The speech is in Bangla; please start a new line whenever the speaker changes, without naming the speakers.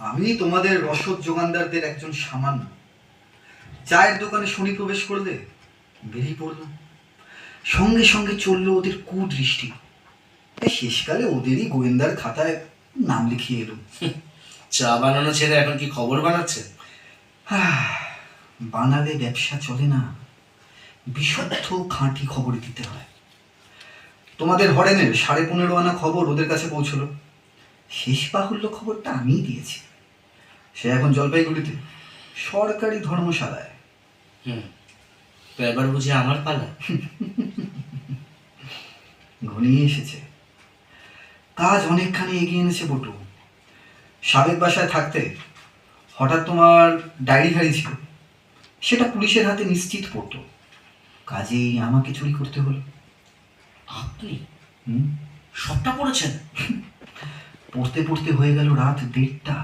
আমি তোমাদের রসদ যোগানদারদের একজন সামান্য। চায়ের দোকানে শনি প্রবেশ করলে বেরিয়ে পড়লাম। সঙ্গে সঙ্গে চললো ওদের কুদৃষ্টি। তাই শেষকালে ওদেরই গোয়েন্দার খাতায় নাম লিখিয়ে এলো।
চা বানানো ছেড়ে এখন কি খবর বানাচ্ছে?
বানালে ব্যবসা চলে না, বিশুদ্ধ খাঁটি খবর দিতে হয়। তোমাদের হরেনের 15.5 আনা খবর ওদের কাছে পৌঁছলো। শেষ বাহুল্য খবরটা আমিই দিয়েছি। সে এখন জলপাইগুড়িতে সরকারি ধর্মশালায়।
তো এবার বুঝি আমার পালা?
ঘনিয়ে এসেছে। কাজ অনেকখানি এগিয়ে এনেছে বটু। সাবেক বাসায় থাকতে হঠাৎ তোমার ডায়েরি হারিয়েছিল, সেটা পুলিশের হাতে নিশ্চিত পড়তো। কাজেই আমাকে চুরি করতে হলো।
আপনি সবটা পড়েছেন?
পড়তে পড়তে হয়ে গেল রাত 1:30।